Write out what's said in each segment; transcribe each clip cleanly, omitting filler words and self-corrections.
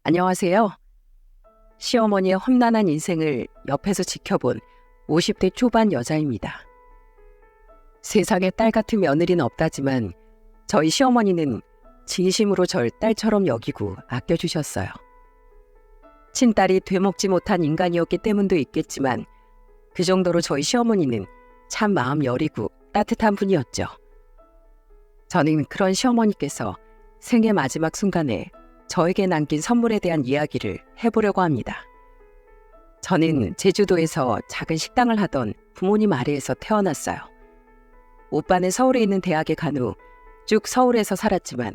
안녕하세요. 시어머니의 험난한 인생을 옆에서 지켜본 50대 초반 여자입니다. 세상에 딸 같은 며느리는 없다지만 저희 시어머니는 진심으로 절 딸처럼 여기고 아껴주셨어요. 친딸이 되먹지 못한 인간이었기 때문도 있겠지만 그 정도로 저희 시어머니는 참 마음 여리고 따뜻한 분이었죠. 저는 그런 시어머니께서 생애 마지막 순간에 저에게 남긴 선물에 대한 이야기를 해보려고 합니다. 저는 제주도에서 작은 식당을 하던 부모님 아래에서 태어났어요. 오빠는 서울에 있는 대학에 간 후 쭉 서울에서 살았지만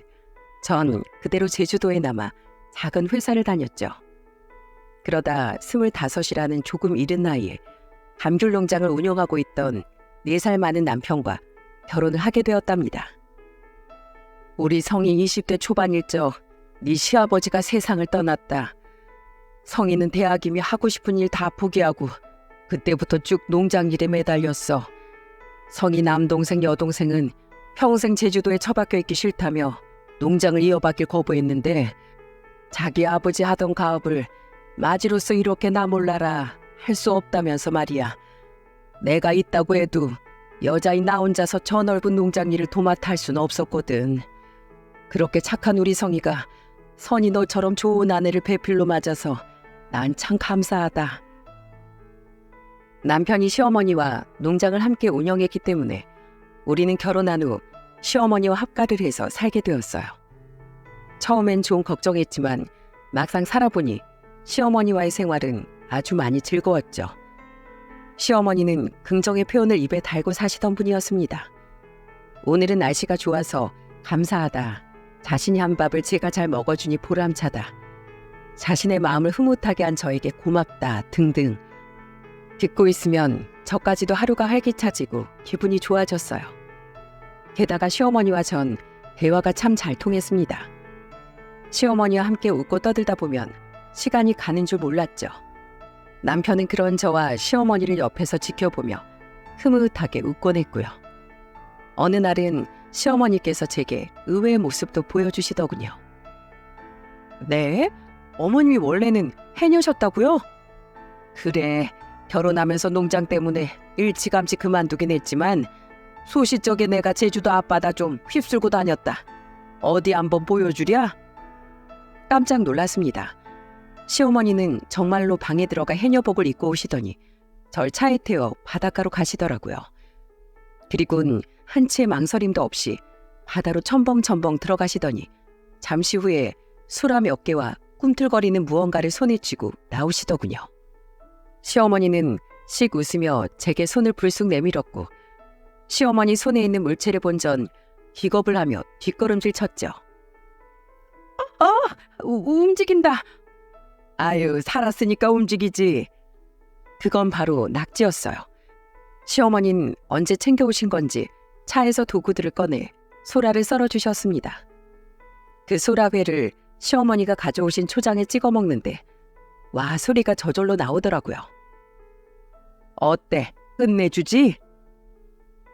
전 그대로 제주도에 남아 작은 회사를 다녔죠. 그러다 25이라는 조금 이른 나이에 감귤 농장을 운영하고 있던 4살 많은 남편과 결혼을 하게 되었답니다. 우리 성이 20대 초반일 적 네 시아버지가 세상을 떠났다. 성이는 대학이며 하고 싶은 일 다 포기하고 그때부터 쭉 농장 일에 매달렸어. 성이 남동생 여동생은 평생 제주도에 처박혀 있기 싫다며 농장을 이어받길 거부했는데 자기 아버지 하던 가업을 마지로서 이렇게 나 몰라라 할 수 없다면서 말이야. 내가 있다고 해도 여자인 나 혼자서 저 넓은 농장 일을 도맡아 할 수는 없었거든. 그렇게 착한 우리 성이가 선이 너처럼 좋은 아내를 배필로 맞아서 난 참 감사하다. 남편이 시어머니와 농장을 함께 운영했기 때문에 우리는 결혼한 후 시어머니와 합가를 해서 살게 되었어요. 처음엔 좀 걱정했지만 막상 살아보니 시어머니와의 생활은 아주 많이 즐거웠죠. 시어머니는 긍정의 표현을 입에 달고 사시던 분이었습니다. 오늘은 날씨가 좋아서 감사하다. 자신이 한 밥을 제가 잘 먹어주니 보람차다. 자신의 마음을 흐뭇하게 한 저에게 고맙다 등등. 듣고 있으면 저까지도 하루가 활기차지고 기분이 좋아졌어요. 게다가 시어머니와 전 대화가 참 잘 통했습니다. 시어머니와 함께 웃고 떠들다 보면 시간이 가는 줄 몰랐죠. 남편은 그런 저와 시어머니를 옆에서 지켜보며 흐뭇하게 웃곤 했고요. 어느 날은 시어머니께서 제게 의외의 모습도 보여주시더군요. 네? 어머님이 원래는 해녀셨다고요? 그래, 결혼하면서 농장 때문에 일찌감치 그만두긴 했지만 소시적에 내가 제주도 앞바다 좀 휩쓸고 다녔다. 어디 한번 보여주랴? 깜짝 놀랐습니다. 시어머니는 정말로 방에 들어가 해녀복을 입고 오시더니 절 차에 태워 바닷가로 가시더라고요. 그리고는 한치의 망설임도 없이 바다로 첨벙첨벙 들어가시더니 잠시 후에 수라 몇 개와 꿈틀거리는 무언가를 손에 쥐고 나오시더군요. 시어머니는 씩 웃으며 제게 손을 불쑥 내밀었고 시어머니 손에 있는 물체를 본 전 기겁을 하며 뒷걸음질 쳤죠. 움직인다. 아유, 살았으니까 움직이지. 그건 바로 낙지였어요. 시어머니는 언제 챙겨오신 건지 차에서 도구들을 꺼내 소라를 썰어주셨습니다. 그 소라회를 시어머니가 가져오신 초장에 찍어 먹는데 와, 소리가 저절로 나오더라고요. 어때? 끝내주지?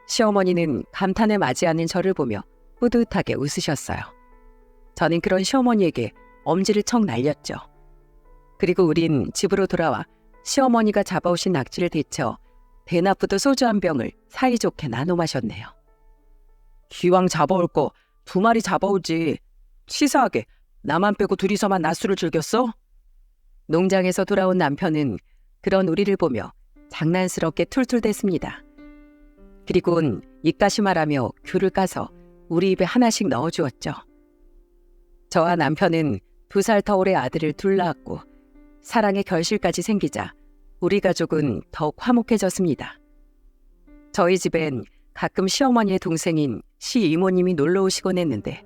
시어머니는 감탄을 맞이하는 저를 보며 뿌듯하게 웃으셨어요. 저는 그런 시어머니에게 엄지를 척 날렸죠. 그리고 우린 집으로 돌아와 시어머니가 잡아오신 낙지를 데쳐 대낮부터 소주 한 병을 사이좋게 나눠 마셨네요. 기왕 잡아올 거 2마리 잡아오지. 치사하게 나만 빼고 둘이서만 낮술을 즐겼어? 농장에서 돌아온 남편은 그런 우리를 보며 장난스럽게 툴툴댔습니다. 그리고는 입가시 말하며 귤을 까서 우리 입에 하나씩 넣어주었죠. 저와 남편은 2살 터울의 아들을 둘 낳았고 사랑의 결실까지 생기자 우리 가족은 더욱 화목해졌습니다. 저희 집엔 가끔 시어머니의 동생인 시이모님이 놀러 오시곤 했는데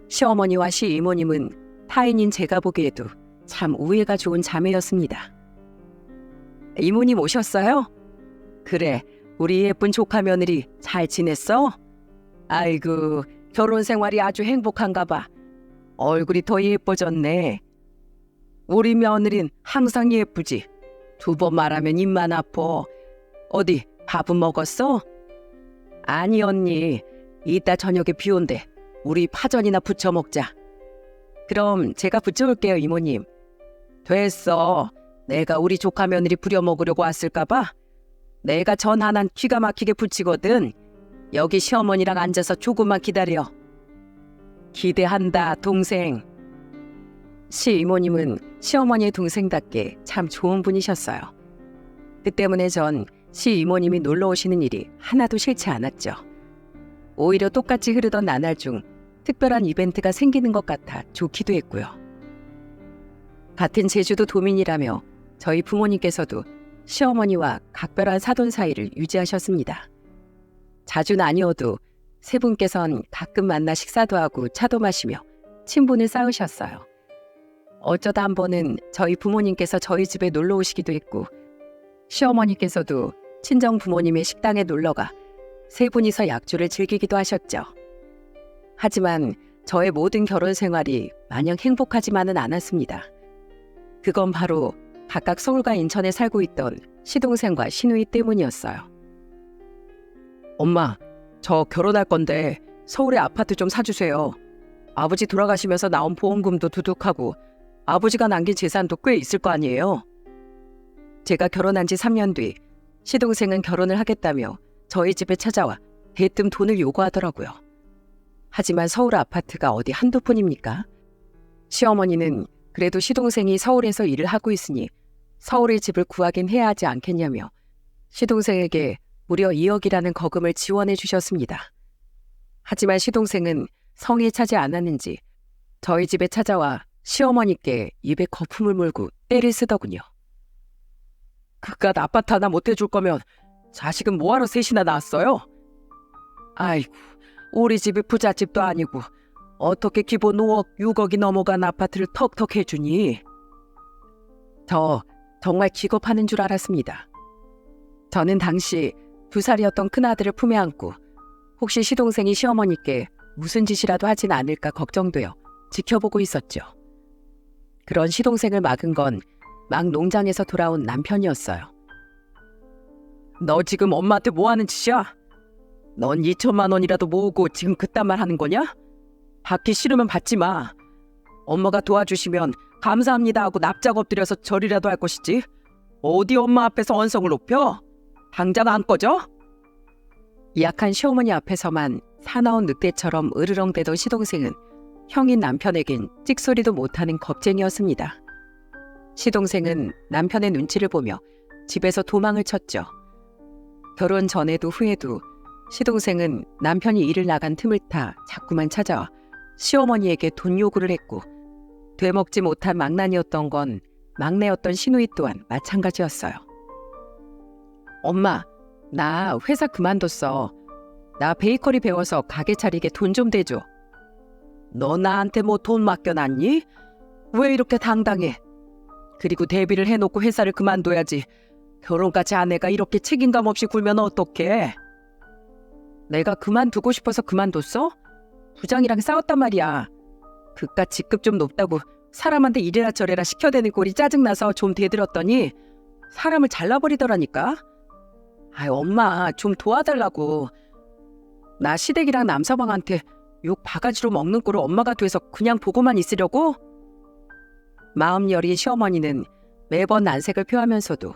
시어머니와 시이모님은 타인인 제가 보기에도 참 우애가 좋은 자매였습니다. 이모님 오셨어요? 그래, 우리 예쁜 조카 며느리 잘 지냈어? 아이고, 결혼 생활이 아주 행복한가 봐. 얼굴이 더 예뻐졌네. 우리 며느린 항상 예쁘지. 2번 말하면 입만 아파. 어디 밥은 먹었어? 아니 언니, 이따 저녁에 비 온대. 우리 파전이나 부쳐 먹자. 그럼 제가 붙여올게요, 이모님. 됐어. 내가 우리 조카 며느리 부려먹으려고 왔을까봐? 내가 전 하나는 기가 막히게 붙이거든. 여기 시어머니랑 앉아서 조금만 기다려. 기대한다, 동생. 시이모님은 시어머니의 동생답게 참 좋은 분이셨어요. 그 때문에 전 시이모님이 놀러 오시는 일이 하나도 싫지 않았죠. 오히려 똑같이 흐르던 나날 중 특별한 이벤트가 생기는 것 같아 좋기도 했고요. 같은 제주도 도민이라며 저희 부모님께서도 시어머니와 각별한 사돈 사이를 유지하셨습니다. 자주는 아니어도 세 분께선 가끔 만나 식사도 하고 차도 마시며 친분을 쌓으셨어요. 어쩌다 한 번은 저희 부모님께서 저희 집에 놀러 오시기도 했고 시어머니께서도 친정 부모님의 식당에 놀러가 세 분이서 약주를 즐기기도 하셨죠. 하지만 저의 모든 결혼 생활이 마냥 행복하지만은 않았습니다. 그건 바로 각각 서울과 인천에 살고 있던 시동생과 시누이 때문이었어요. 엄마, 저 결혼할 건데 서울에 아파트 좀 사주세요. 아버지 돌아가시면서 나온 보험금도 두둑하고 아버지가 남긴 재산도 꽤 있을 거 아니에요. 제가 결혼한 지 3년 뒤 시동생은 결혼을 하겠다며 저희 집에 찾아와 대뜸 돈을 요구하더라고요. 하지만 서울 아파트가 어디 한두 푼입니까? 시어머니는 그래도 시동생이 서울에서 일을 하고 있으니 서울에 집을 구하긴 해야 하지 않겠냐며 시동생에게 무려 2억이라는 거금을 지원해 주셨습니다. 하지만 시동생은 성에 차지 않았는지 저희 집에 찾아와 시어머니께 입에 거품을 물고 때를 쓰더군요. 그깟 아파트 하나 못 해줄 거면 자식은 뭐하러 셋이나 낳았어요? 아이고, 우리 집이 부잣집도 아니고 어떻게 기본 5억, 6억이 넘어간 아파트를 턱턱 해주니? 저 정말 기겁하는 줄 알았습니다. 저는 당시 2살이었던 큰아들을 품에 안고 혹시 시동생이 시어머니께 무슨 짓이라도 하진 않을까 걱정되어 지켜보고 있었죠. 그런 시동생을 막은 건 막 농장에서 돌아온 남편이었어요. 너 지금 엄마한테 뭐 하는 짓이야? 넌 2천만 원이라도 모으고 지금 그딴 말 하는 거냐? 받기 싫으면 받지 마. 엄마가 도와주시면 감사합니다 하고 납작 엎드려서 절이라도 할 것이지. 어디 엄마 앞에서 언성을 높여? 당장 안 꺼져? 약한 시어머니 앞에서만 사나운 늑대처럼 으르렁대던 시동생은 형인 남편에겐 찍소리도 못하는 겁쟁이였습니다. 시동생은 남편의 눈치를 보며 집에서 도망을 쳤죠. 결혼 전에도 후에도 시동생은 남편이 일을 나간 틈을 타 자꾸만 찾아와 시어머니에게 돈 요구를 했고 되먹지 못한 망나니였던 건 막내였던 시누이 또한 마찬가지였어요. 엄마, 나 회사 그만뒀어. 나 베이커리 배워서 가게 차리게 돈 좀 대줘. 너 나한테 뭐 돈 맡겨놨니? 왜 이렇게 당당해? 그리고 대비를 해놓고 회사를 그만둬야지. 결혼까지 아내가 이렇게 책임감 없이 굴면 어떡해? 내가 그만두고 싶어서 그만뒀어? 부장이랑 싸웠단 말이야. 그깟 직급 좀 높다고 사람한테 이래라 저래라 시켜대는 꼴이 짜증나서 좀 대들었더니 사람을 잘라버리더라니까. 아이 엄마 좀 도와달라고. 나 시댁이랑 남서방한테 욕 바가지로 먹는 꼴을 엄마가 돼서 그냥 보고만 있으려고? 마음 여린 시어머니는 매번 난색을 표하면서도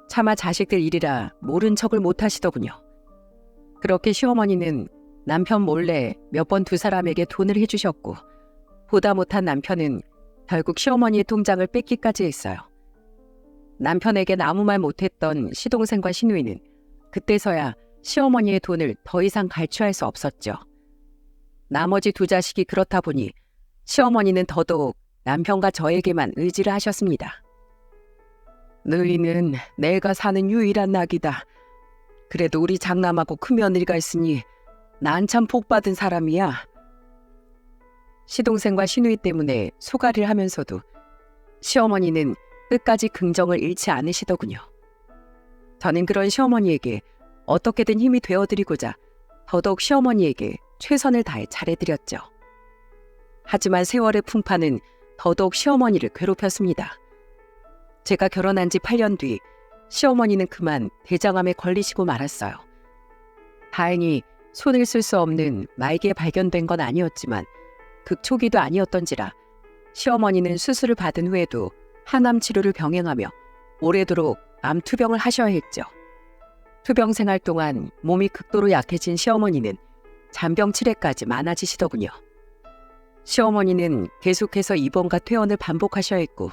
차마 자식들 일이라 모른 척을 못하시더군요. 그렇게 시어머니는 남편 몰래 몇 번 두 사람에게 돈을 해주셨고 보다 못한 남편은 결국 시어머니의 통장을 뺏기까지 했어요. 남편에겐 아무 말 못했던 시동생과 시누이는 그때서야 시어머니의 돈을 더 이상 갈취할 수 없었죠. 나머지 두 자식이 그렇다 보니 시어머니는 더더욱 남편과 저에게만 의지를 하셨습니다. 너희는 내가 사는 유일한 낙이다. 그래도 우리 장남하고 큰며느리가 있으니 난 참 복받은 사람이야. 시동생과 시누이 때문에 소가리를 하면서도 시어머니는 끝까지 긍정을 잃지 않으시더군요. 저는 그런 시어머니에게 어떻게든 힘이 되어드리고자 더더욱 시어머니에게 최선을 다해 잘해드렸죠. 하지만 세월의 풍파는 더더욱 시어머니를 괴롭혔습니다. 제가 결혼한 지 8년 뒤 시어머니는 그만 대장암에 걸리시고 말았어요. 다행히 손을 쓸 수 없는 말기에 발견된 건 아니었지만 극초기도 아니었던지라 시어머니는 수술을 받은 후에도 항암 치료를 병행하며 오래도록 암 투병을 하셔야 했죠. 투병 생활 동안 몸이 극도로 약해진 시어머니는 잔병 치레까지 많아지시더군요. 시어머니는 계속해서 입원과 퇴원을 반복하셔야 했고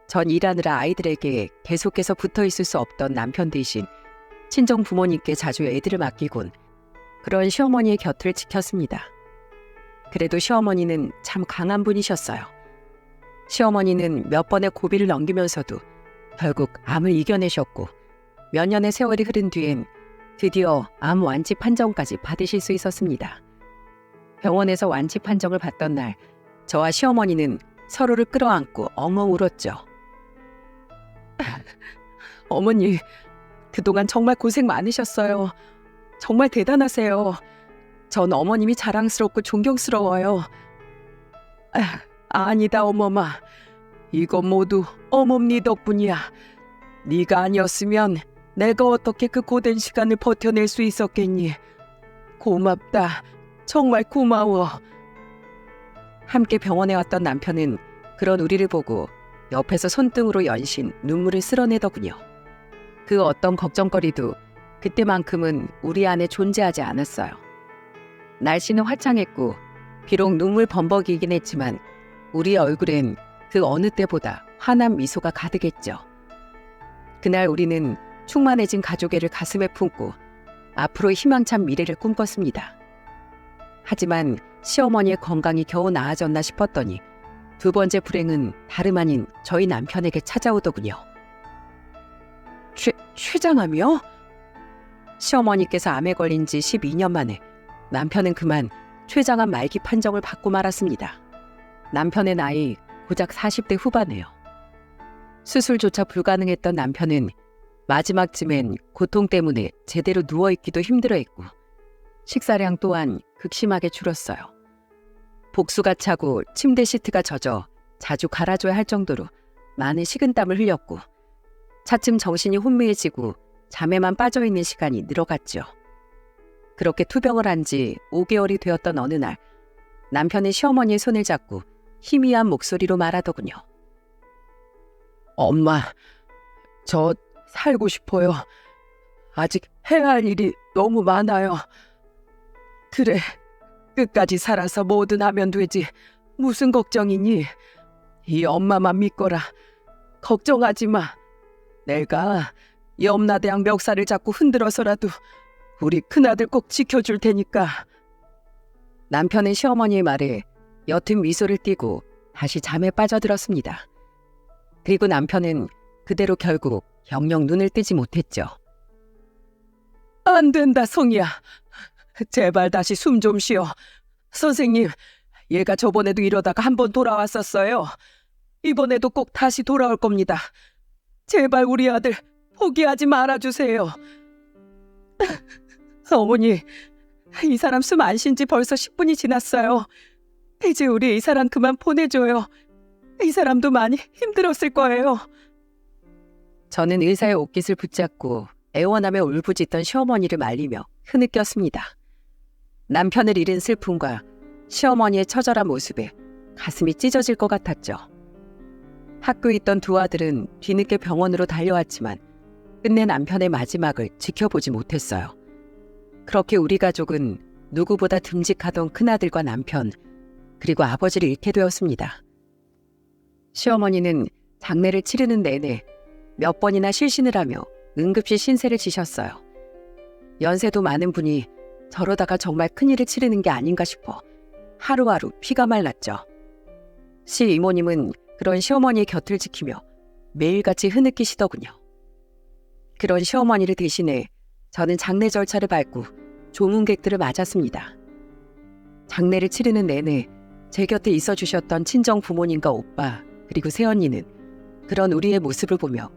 전 일하느라 아이들에게 계속해서 붙어 있을 수 없던 남편 대신 친정 부모님께 자주 애들을 맡기곤 그런 시어머니의 곁을 지켰습니다. 그래도 시어머니는 참 강한 분이셨어요. 시어머니는 몇 번의 고비를 넘기면서도 결국 암을 이겨내셨고 몇 년의 세월이 흐른 뒤엔 드디어 암 완치 판정까지 받으실 수 있었습니다. 병원에서 완치 판정을 받던 날 저와 시어머니는 서로를 끌어안고 엉엉 울었죠. 어머니, 그동안 정말 고생 많으셨어요. 정말 대단하세요. 전 어머님이 자랑스럽고 존경스러워요. 아니다 어머마. 이건 모두 어머니 덕분이야. 네가 아니었으면 내가 어떻게 그 고된 시간을 버텨낼 수 있었겠니. 고맙다. 정말 고마워. 함께 병원에 왔던 남편은 그런 우리를 보고 옆에서 손등으로 연신 눈물을 쓸어내더군요. 그 어떤 걱정거리도 그때만큼은 우리 안에 존재하지 않았어요. 날씨는 화창했고 비록 눈물 범벅이긴 했지만 우리 얼굴엔 그 어느 때보다 환한 미소가 가득했죠. 그날 우리는 충만해진 가족애를 가슴에 품고 앞으로 희망찬 미래를 꿈꿨습니다. 하지만 시어머니의 건강이 겨우 나아졌나 싶었더니 두 번째 불행은 다름 아닌 저희 남편에게 찾아오더군요. 췌장암이요? 시어머니께서 암에 걸린 지 12년 만에 남편은 그만 췌장암 말기 판정을 받고 말았습니다. 남편의 나이 고작 40대 후반이에요. 수술조차 불가능했던 남편은 마지막쯤엔 고통 때문에 제대로 누워있기도 힘들어했고 식사량 또한 극심하게 줄었어요. 복수가 차고 침대 시트가 젖어 자주 갈아줘야 할 정도로 많은 식은땀을 흘렸고 차츰 정신이 혼미해지고 잠에만 빠져있는 시간이 늘어갔죠. 그렇게 투병을 한 지 5개월이 되었던 어느 날 남편이 시어머니의 손을 잡고 희미한 목소리로 말하더군요. 엄마, 저 살고 싶어요. 아직 해야 할 일이 너무 많아요. 그래, 끝까지 살아서 뭐든 하면 되지. 무슨 걱정이니? 이 엄마만 믿거라. 걱정하지 마. 내가 염라대왕 멱살을 잡고 흔들어서라도 우리 큰아들 꼭 지켜줄 테니까. 남편은 시어머니의 말에 옅은 미소를 띠고 다시 잠에 빠져들었습니다. 그리고 남편은 그대로 결국 영영 눈을 뜨지 못했죠. 안 된다, 성이야. 제발 다시 숨 좀 쉬어. 선생님, 얘가 저번에도 이러다가 한 번 돌아왔었어요. 이번에도 꼭 다시 돌아올 겁니다. 제발 우리 아들 포기하지 말아주세요. 어머니, 이 사람 숨 안 쉰 지 벌써 10분이 지났어요. 이제 우리 이 사람 그만 보내줘요. 이 사람도 많이 힘들었을 거예요. 저는 의사의 옷깃을 붙잡고 애원하며 울부짖던 시어머니를 말리며 흐느꼈습니다. 남편을 잃은 슬픔과 시어머니의 처절한 모습에 가슴이 찢어질 것 같았죠. 학교에 있던 두 아들은 뒤늦게 병원으로 달려왔지만 끝내 남편의 마지막을 지켜보지 못했어요. 그렇게 우리 가족은 누구보다 듬직하던 큰아들과 남편, 그리고 아버지를 잃게 되었습니다. 시어머니는 장례를 치르는 내내 몇 번이나 실신을 하며 응급실 신세를 지셨어요. 연세도 많은 분이 저러다가 정말 큰일을 치르는 게 아닌가 싶어 하루하루 피가 말랐죠. 시 이모님은 그런 시어머니의 곁을 지키며 매일같이 흐느끼시더군요. 그런 시어머니를 대신해 저는 장례 절차를 밟고 조문객들을 맞았습니다. 장례를 치르는 내내 제 곁에 있어 주셨던 친정 부모님과 오빠 그리고 새언니는 그런 우리의 모습을 보며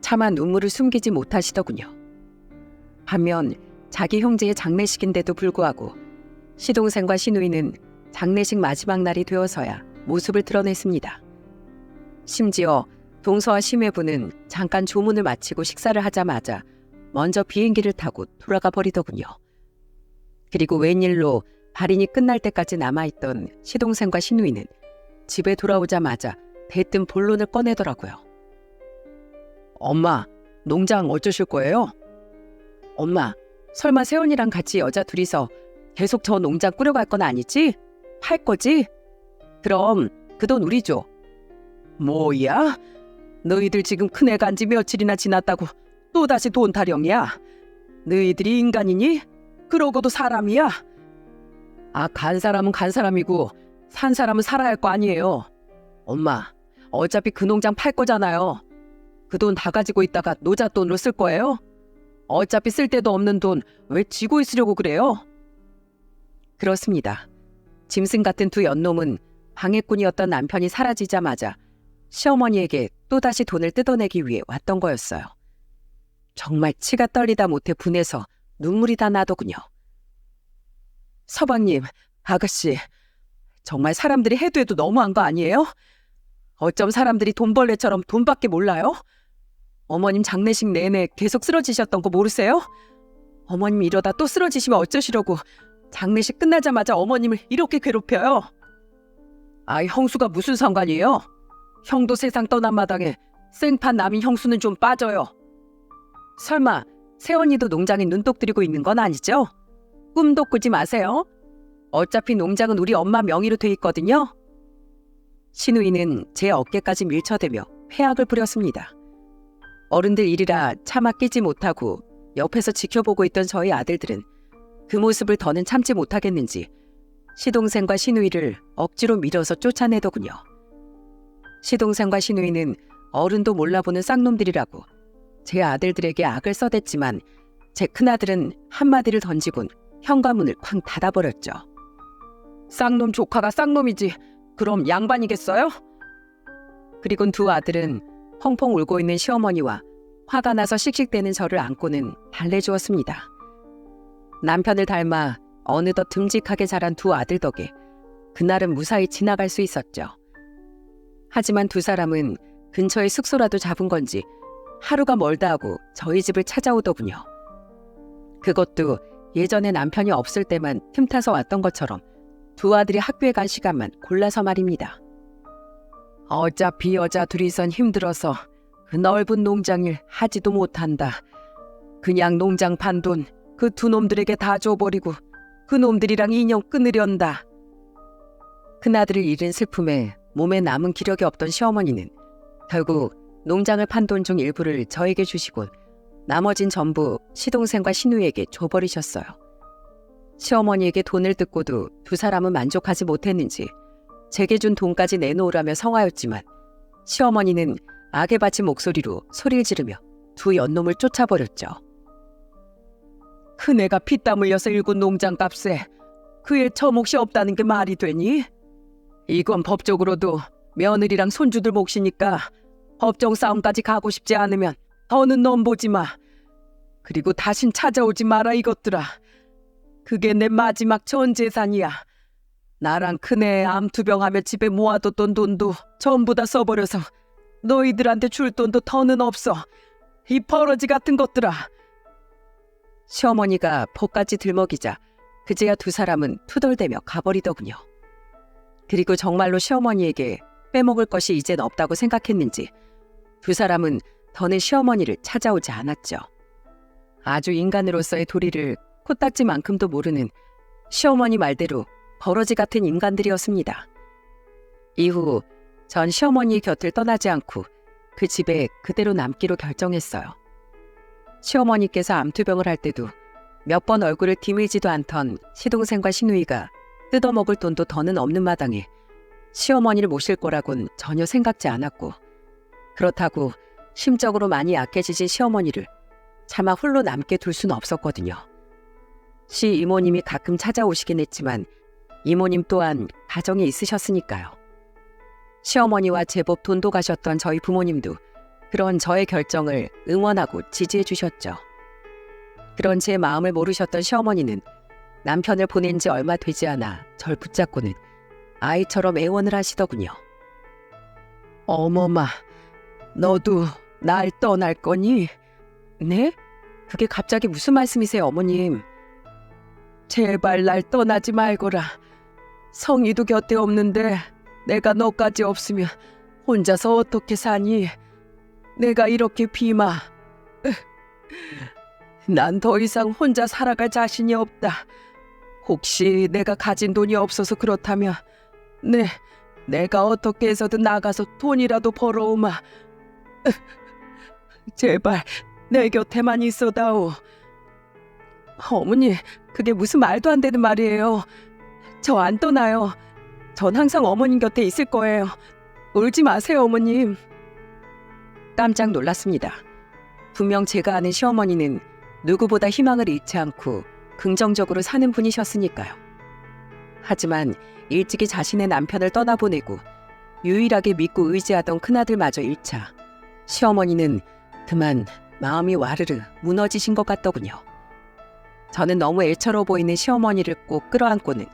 차마 눈물을 숨기지 못하시더군요. 반면 자기 형제의 장례식인데도 불구하고 시동생과 시누이는 장례식 마지막 날이 되어서야 모습을 드러냈습니다. 심지어 동서와 심해부는 잠깐 조문을 마치고 식사를 하자마자 먼저 비행기를 타고 돌아가 버리더군요. 그리고 웬일로 발인이 끝날 때까지 남아있던 시동생과 시누이는 집에 돌아오자마자 대뜸 본론을 꺼내더라고요. 엄마, 농장 어쩌실 거예요? 엄마, 설마 세연이랑 같이 여자 둘이서 계속 저 농장 꾸려갈 건 아니지? 팔 거지? 그럼 그 돈 우리 줘. 뭐야? 너희들 지금 큰애 간지 며칠이나 지났다고 또다시 돈 타령이야? 너희들이 인간이니? 그러고도 사람이야? 아, 간 사람은 간 사람이고 산 사람은 살아야 할 거 아니에요. 엄마, 어차피 그 농장 팔 거잖아요. 그 돈 다 가지고 있다가 노자 돈으로 쓸 거예요? 어차피 쓸 데도 없는 돈 왜 쥐고 있으려고 그래요? 그렇습니다. 짐승 같은 두 연놈은 방해꾼이었던 남편이 사라지자마자 시어머니에게 또다시 돈을 뜯어내기 위해 왔던 거였어요. 정말 치가 떨리다 못해 분해서 눈물이 다 나더군요. 서방님, 아가씨, 정말 사람들이 해도 해도 너무한 거 아니에요? 어쩜 사람들이 돈벌레처럼 돈밖에 몰라요? 어머님 장례식 내내 계속 쓰러지셨던 거 모르세요? 어머님 이러다 또 쓰러지시면 어쩌시려고 장례식 끝나자마자 어머님을 이렇게 괴롭혀요? 아이, 형수가 무슨 상관이에요? 형도 세상 떠난 마당에 생판 남인 형수는 좀 빠져요. 설마 세연이도 농장에 눈독 들이고 있는 건 아니죠? 꿈도 꾸지 마세요. 어차피 농장은 우리 엄마 명의로 돼 있거든요. 신우이는 제 어깨까지 밀쳐대며 패악을 부렸습니다. 어른들 일이라 차마 끼지 못하고 옆에서 지켜보고 있던 저희 아들들은 그 모습을 더는 참지 못하겠는지 시동생과 신우이를 억지로 밀어서 쫓아내더군요. 시동생과 신우이는 어른도 몰라보는 쌍놈들이라고 제 아들들에게 악을 써댔지만 제 큰아들은 한마디를 던지곤 현관문을 쾅 닫아버렸죠. 쌍놈 조카가 쌍놈이지 그럼 양반이겠어요? 그리곤 두 아들은 펑펑 울고 있는 시어머니와 화가 나서 씩씩대는 저를 안고는 달래주었습니다. 남편을 닮아 어느덧 듬직하게 자란 두 아들 덕에 그날은 무사히 지나갈 수 있었죠. 하지만 두 사람은 근처에 숙소라도 잡은 건지 하루가 멀다 하고 저희 집을 찾아오더군요. 그것도 예전에 남편이 없을 때만 틈타서 왔던 것처럼 두 아들이 학교에 간 시간만 골라서 말입니다. 어차피 여자 둘이선 힘들어서 그 넓은 농장일 하지도 못한다. 그냥 농장 판 돈 그 두 놈들에게 다 줘버리고 그 놈들이랑 인연 끊으련다. 큰아들을 잃은 슬픔에 몸에 남은 기력이 없던 시어머니는 결국 농장을 판 돈 중 일부를 저에게 주시곤 나머진 전부 시동생과 신우에게 줘버리셨어요. 시어머니에게 돈을 뜯고도 두 사람은 만족하지 못했는지 제게 준 돈까지 내놓으라며 성하였지만 시어머니는 악에 바친 목소리로 소리를 지르며 두 연놈을 쫓아버렸죠. 큰애가 피땀 흘려서 일군 농장값에 그의 처몫이 없다는 게 말이 되니? 이건 법적으로도 며느리랑 손주들 몫이니까 법정 싸움까지 가고 싶지 않으면 더는 넘보지 마. 그리고 다신 찾아오지 마라 이것들아. 그게 내 마지막 전 재산이야. 나랑 큰애 암투병하며 집에 모아뒀던 돈도 전부 다 써버려서 너희들한테 줄 돈도 더는 없어. 이 버러지 같은 것들아. 시어머니가 복까지 들먹이자 그제야 두 사람은 투덜대며 가버리더군요. 그리고 정말로 시어머니에게 빼먹을 것이 이젠 없다고 생각했는지 두 사람은 더는 시어머니를 찾아오지 않았죠. 아주 인간으로서의 도리를 코딱지만큼도 모르는 시어머니 말대로 버러지 같은 인간들이었습니다. 이후 전 시어머니의 곁을 떠나지 않고 그 집에 그대로 남기로 결정했어요. 시어머니께서 암투병을 할 때도 몇 번 얼굴을 디밀지도 않던 시동생과 시누이가 뜯어먹을 돈도 더는 없는 마당에 시어머니를 모실 거라곤 전혀 생각지 않았고, 그렇다고 심적으로 많이 약해지신 시어머니를 차마 홀로 남게 둘 수는 없었거든요. 시 이모님이 가끔 찾아오시긴 했지만 이모님 또한 가정이 있으셨으니까요. 시어머니와 제법 돈도 가셨던 저희 부모님도 그런 저의 결정을 응원하고 지지해 주셨죠. 그런 제 마음을 모르셨던 시어머니는 남편을 보낸 지 얼마 되지 않아 절 붙잡고는 아이처럼 애원을 하시더군요. 어머마, 너도 날 떠날 거니? 네? 그게 갑자기 무슨 말씀이세요, 어머님? 제발 날 떠나지 말거라. 성희도 곁에 없는데 내가 너까지 없으면 혼자서 어떻게 사니? 내가 이렇게 비마. 난 더 이상 혼자 살아갈 자신이 없다. 혹시 내가 가진 돈이 없어서 그렇다면 내가 어떻게 해서든 나가서 돈이라도 벌어오마. 제발 내 곁에만 있어다오. 어머니, 그게 무슨 말도 안 되는 말이에요. 저 안 떠나요. 전 항상 어머님 곁에 있을 거예요. 울지 마세요, 어머님. 깜짝 놀랐습니다. 분명 제가 아는 시어머니는 누구보다 희망을 잃지 않고 긍정적으로 사는 분이셨으니까요. 하지만 일찍이 자신의 남편을 떠나보내고 유일하게 믿고 의지하던 큰아들마저 잃자 시어머니는 그만 마음이 와르르 무너지신 것 같더군요. 저는 너무 애처로 보이는 시어머니를 꼭 끌어안고는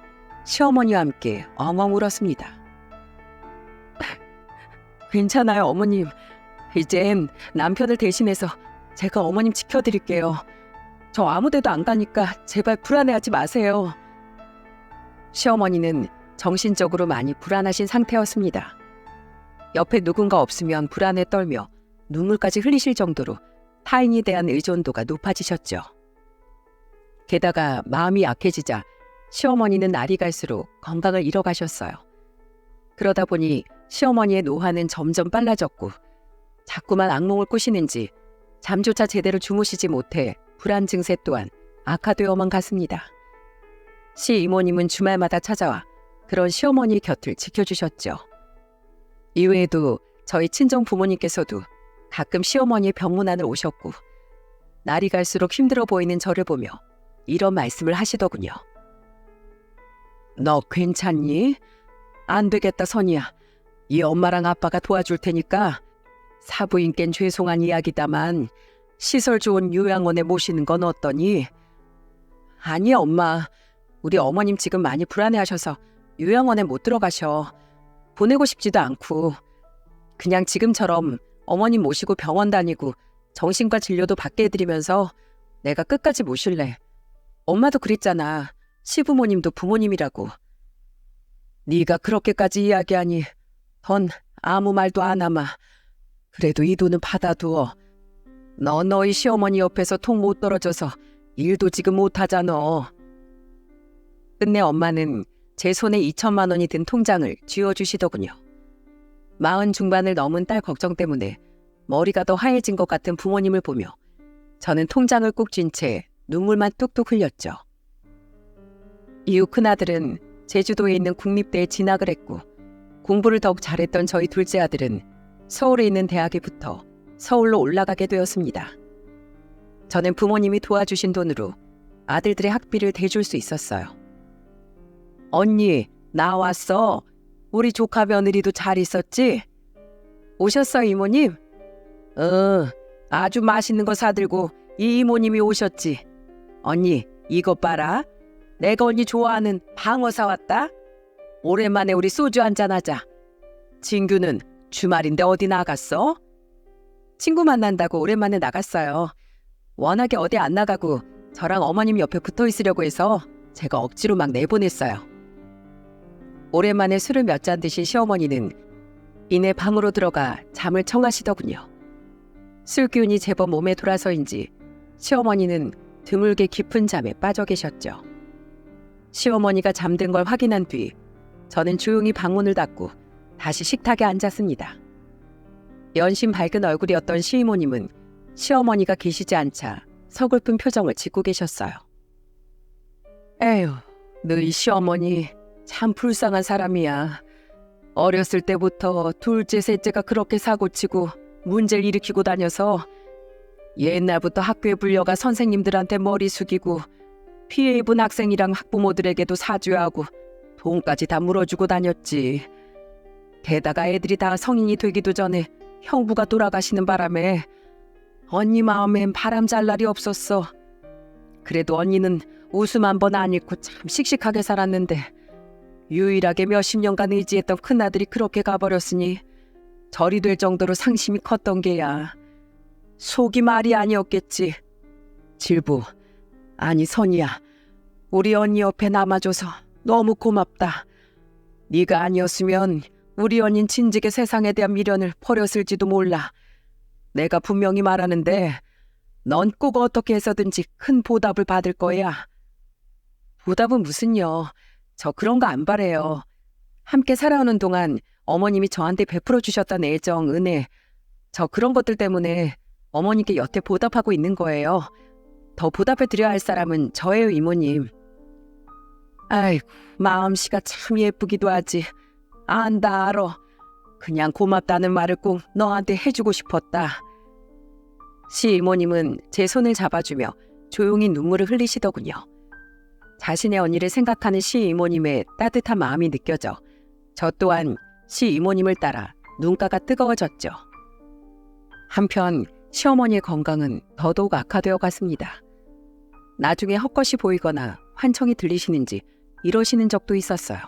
시어머니와 함께 엉엉 울었습니다. 괜찮아요, 어머님. 이젠 남편을 대신해서 제가 어머님 지켜드릴게요. 저 아무 데도 안 가니까 제발 불안해하지 마세요. 시어머니는 정신적으로 많이 불안하신 상태였습니다. 옆에 누군가 없으면 불안에 떨며 눈물까지 흘리실 정도로 타인에 대한 의존도가 높아지셨죠. 게다가 마음이 약해지자 시어머니는 날이 갈수록 건강을 잃어가셨어요. 그러다 보니 시어머니의 노화는 점점 빨라졌고 자꾸만 악몽을 꾸시는지 잠조차 제대로 주무시지 못해 불안 증세 또한 악화되어만 갔습니다. 시 이모님은 주말마다 찾아와 그런 시어머니의 곁을 지켜주셨죠. 이외에도 저희 친정 부모님께서도 가끔 시어머니의 병문안을 오셨고 날이 갈수록 힘들어 보이는 저를 보며 이런 말씀을 하시더군요. 너 괜찮니? 안 되겠다, 선이야. 이 엄마랑 아빠가 도와줄 테니까 사부인께는 죄송한 이야기다만 시설 좋은 요양원에 모시는 건 어떠니? 아니, 엄마. 우리 어머님 지금 많이 불안해하셔서 요양원에 못 들어가셔. 보내고 싶지도 않고. 그냥 지금처럼 어머님 모시고 병원 다니고 정신과 진료도 받게 해드리면서 내가 끝까지 모실래. 엄마도 그랬잖아. 시부모님도 부모님이라고. 네가 그렇게까지 이야기하니 넌 아무 말도 안 하마. 그래도 이 돈은 받아두어. 너희 시어머니 옆에서 통 못 떨어져서 일도 지금 못하잖아. 끝내 엄마는 제 손에 2천만 원이 든 통장을 쥐어주시더군요. 40 중반을 넘은 딸 걱정 때문에 머리가 더 하얘진 것 같은 부모님을 보며 저는 통장을 꾹 쥔 채 눈물만 뚝뚝 흘렸죠. 이후 큰아들은 제주도에 있는 국립대에 진학을 했고 공부를 더욱 잘했던 저희 둘째 아들은 서울에 있는 대학에 붙어 서울로 올라가게 되었습니다. 저는 부모님이 도와주신 돈으로 아들들의 학비를 대줄 수 있었어요. 언니, 나왔어. 우리 조카 며느리도 잘 있었지? 오셨어, 이모님? 아주 맛있는 거 사들고 이 이모님이 오셨지. 언니, 이것 봐라. 내가 언니 좋아하는 방어 사왔다. 오랜만에 우리 소주 한잔 하자. 진규는 주말인데 어디 나갔어? 친구 만난다고 오랜만에 나갔어요. 워낙에 어디 안 나가고 저랑 어머님 옆에 붙어 있으려고 해서 제가 억지로 막 내보냈어요. 오랜만에 술을 몇 잔 드신 시어머니는 이내 방으로 들어가 잠을 청하시더군요. 술 기운이 제법 몸에 돌아서인지 시어머니는 드물게 깊은 잠에 빠져 계셨죠. 시어머니가 잠든 걸 확인한 뒤 저는 조용히 방문을 닫고 다시 식탁에 앉았습니다. 연신 밝은 얼굴이었던 시이모님은 시어머니가 계시지 않자 서글픈 표정을 짓고 계셨어요. 에휴, 너희 시어머니 참 불쌍한 사람이야. 어렸을 때부터 둘째, 셋째가 그렇게 사고치고 문제를 일으키고 다녀서 옛날부터 학교에 불려가 선생님들한테 머리 숙이고 피해 입은 학생이랑 학부모들에게도 사죄하고 돈까지 다 물어주고 다녔지. 게다가 애들이 다 성인이 되기도 전에 형부가 돌아가시는 바람에 언니 마음엔 바람 잘 날이 없었어. 그래도 언니는 웃음 한 번 안 잃고 참 씩씩하게 살았는데 유일하게 몇십 년간 의지했던 큰아들이 그렇게 가버렸으니 절이 될 정도로 상심이 컸던 게야. 속이 말이 아니었겠지. 질부, 아니 선이야. 우리 언니 옆에 남아줘서 너무 고맙다. 네가 아니었으면 우리 언닌 진즉에 세상에 대한 미련을 버렸을지도 몰라. 내가 분명히 말하는데 넌 꼭 어떻게 해서든지 큰 보답을 받을 거야. 보답은 무슨요? 저 그런 거 안 바래요. 함께 살아오는 동안 어머님이 저한테 베풀어 주셨던 애정, 은혜, 저 그런 것들 때문에 어머니께 여태 보답하고 있는 거예요. 더 보답해 드려야 할 사람은 저예요, 이모님. 아이고, 마음씨가 참 예쁘기도 하지. 안다 알아. 그냥 고맙다는 말을 꼭 너한테 해주고 싶었다. 시이모님은 제 손을 잡아주며 조용히 눈물을 흘리시더군요. 자신의 언니를 생각하는 시이모님의 따뜻한 마음이 느껴져 저 또한 시이모님을 따라 눈가가 뜨거워졌죠. 한편 시어머니의 건강은 더더욱 악화되어 갔습니다. 나중에 헛것이 보이거나 환청이 들리시는지 이러시는 적도 있었어요.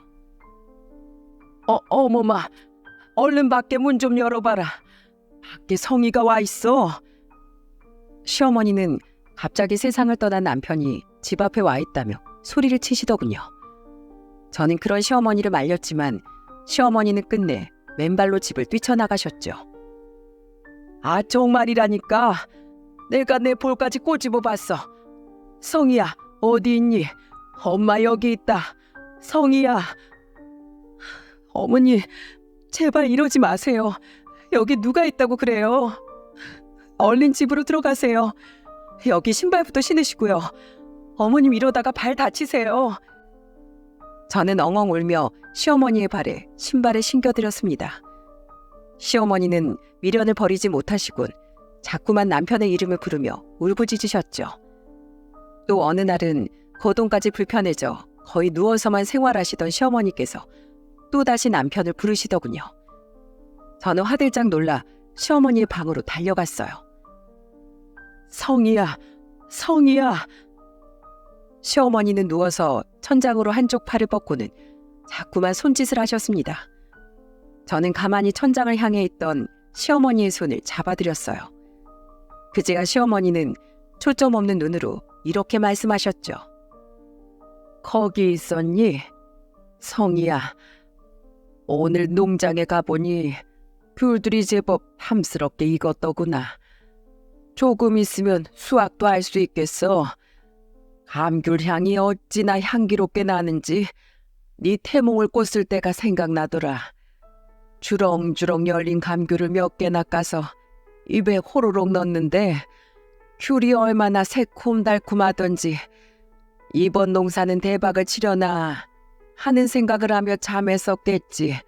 어머마, 얼른 밖에 문 좀 열어봐라. 밖에 성희가 와 있어. 시어머니는 갑자기 세상을 떠난 남편이 집 앞에 와 있다며 소리를 치시더군요. 저는 그런 시어머니를 말렸지만 시어머니는 끝내 맨발로 집을 뛰쳐나가셨죠. 아, 정말이라니까. 내가 내 볼까지 꼬집어 봤어. 성희야, 어디 있니? 엄마 여기 있다. 성희야. 어머니, 제발 이러지 마세요. 여기 누가 있다고 그래요. 얼른 집으로 들어가세요. 여기 신발부터 신으시고요. 어머님 이러다가 발 다치세요. 저는 엉엉 울며 시어머니의 발에 신발을 신겨드렸습니다. 시어머니는 미련을 버리지 못하시곤 자꾸만 남편의 이름을 부르며 울부짖으셨죠. 또 어느 날은 거동까지 불편해져 거의 누워서만 생활하시던 시어머니께서 또다시 남편을 부르시더군요. 저는 화들짝 놀라 시어머니의 방으로 달려갔어요. 성희야, 성희야. 시어머니는 누워서 천장으로 한쪽 팔을 뻗고는 자꾸만 손짓을 하셨습니다. 저는 가만히 천장을 향해 있던 시어머니의 손을 잡아드렸어요. 그제야 시어머니는 초점 없는 눈으로 이렇게 말씀하셨죠. 거기 있었니? 성희야, 오늘 농장에 가보니 귤들이 제법 탐스럽게 익었더구나. 조금 있으면 수확도 할 수 있겠어. 감귤 향이 어찌나 향기롭게 나는지 네 태몽을 꽂을 때가 생각나더라. 주렁주렁 열린 감귤을 몇 개나 까서 입에 호로록 넣는데 귤이 얼마나 새콤달콤하던지 이번 농사는 대박을 치려나 하는 생각을 하며 잠에서 깼지.